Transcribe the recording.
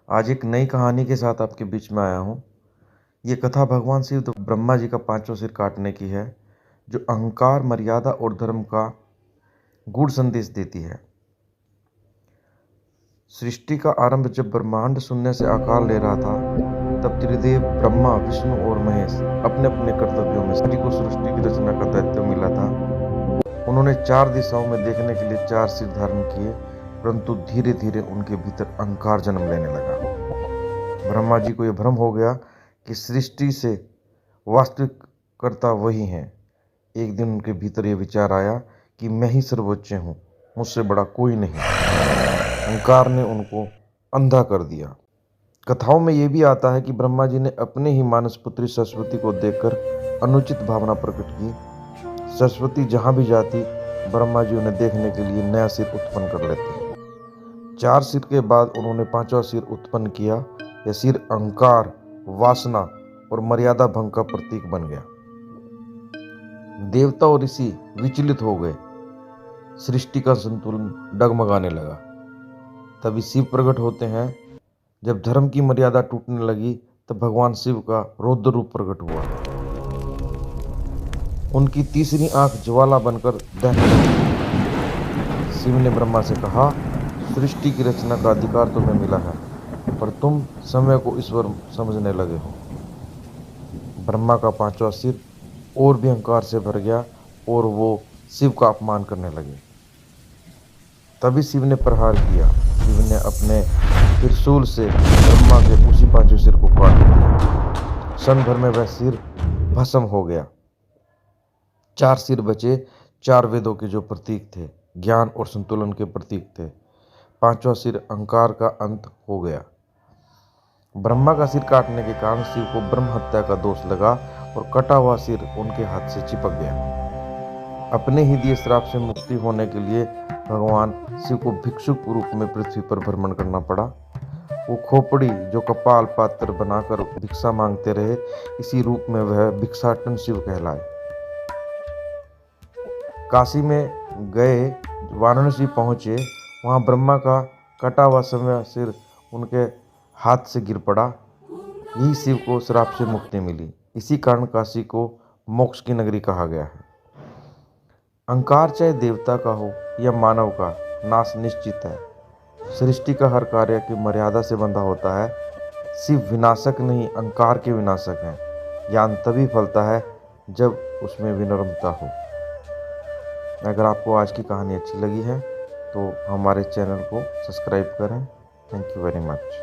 आज एक नई कहानी के साथ आपके बीच में आया हूँ। ये कथा भगवान शिव तो ब्रह्मा जी का पांचों सिर काटने की है, जो अहंकार, मर्यादा और धर्म का गूढ़ संदेश देती है। सृष्टि का आरंभ जब ब्रह्मांड शून्य से आकार ले रहा था, तब त्रिदेव ब्रह्मा, विष्णु और महेश अपने अपने कर्तव्यों में सृष्टि को सृष्टि की रचना का दायित्व मिला था। उन्होंने चार दिशाओं में देखने के लिए चार सिर धारण किए, परंतु धीरे धीरे उनके भीतर अहंकार जन्म लेने लगा। ब्रह्मा जी को यह भ्रम हो गया कि सृष्टि से वास्तविक कर्ता वही हैं। एक दिन उनके भीतर यह विचार आया कि मैं ही सर्वोच्च हूँ, मुझसे बड़ा कोई नहीं। अहंकार ने उनको अंधा कर दिया। कथाओं में यह भी आता है कि ब्रह्मा जी ने अपने ही मानस पुत्री सरस्वती को देखकर अनुचित भावना प्रकट की। सरस्वती जहाँ भी जाती, ब्रह्मा जी उन्हें देखने के लिए नया सिर उत्पन्न कर लेते। चार सिर के बाद उन्होंने पांचवा सिर उत्पन्न किया। यह सिर अहंकार, वासना और मर्यादा भंग का प्रतीक बन गया। देवता और ऋषि विचलित हो गए। सृष्टि का संतुलन डगमगाने लगा। तभी शिव प्रकट होते हैं। जब धर्म की मर्यादा टूटने लगी, तब भगवान शिव का रौद्र रूप प्रकट हुआ। उनकी तीसरी आंख ज्वाला बनकर दहकने लगी। शिव ने ब्रह्मा से कहा, सृष्टि की रचना का अधिकार तुम्हें मिला है, पर तुम समय को ईश्वर समझने लगे हो। ब्रह्मा का पांचवा सिर और भी अहंकार से भर गया और वो शिव का अपमान करने लगे। तभी शिव ने प्रहार किया। शिव ने अपने त्रिशूल से ब्रह्मा के उसी पांचवें सिर को काट दिया। क्षण भर में वह सिर भस्म हो गया। चार सिर बचे, चार वेदों के जो प्रतीक थे, ज्ञान और संतुलन के प्रतीक थे। पांचवा सिर अहंकार का अंत हो गया। ब्रह्मा का सिर काटने के कारण शिव को ब्रह्म हत्या का दोष लगा और कटा हुआ सिर उनके हाथ से चिपक गया। अपने ही दिए श्राप से मुक्ति होने के लिए भगवान शिव को भिक्षुक रूप में पृथ्वी पर भ्रमण करना पड़ा। वो खोपड़ी जो कपाल पात्र बनाकर भिक्षा मांगते रहे, इसी रूप में वह भिक्षाटन शिव कहलाए। काशी में गए, वाराणसी पहुंचे। वहां ब्रह्मा का कटा हुआ समय सिर उनके हाथ से गिर पड़ा। यही शिव को श्राप से मुक्ति मिली। इसी कारण काशी को मोक्ष की नगरी कहा गया है। अहंकार चाहे देवता का हो या मानव का, नाश निश्चित है। सृष्टि का हर कार्य की मर्यादा से बंधा होता है। शिव विनाशक नहीं, अहंकार के विनाशक हैं। ज्ञान तभी फलता है जब उसमें विनम्रता हो। अगर आपको आज की कहानी अच्छी लगी है तो हमारे चैनल को सब्सक्राइब करें। Thank you very much.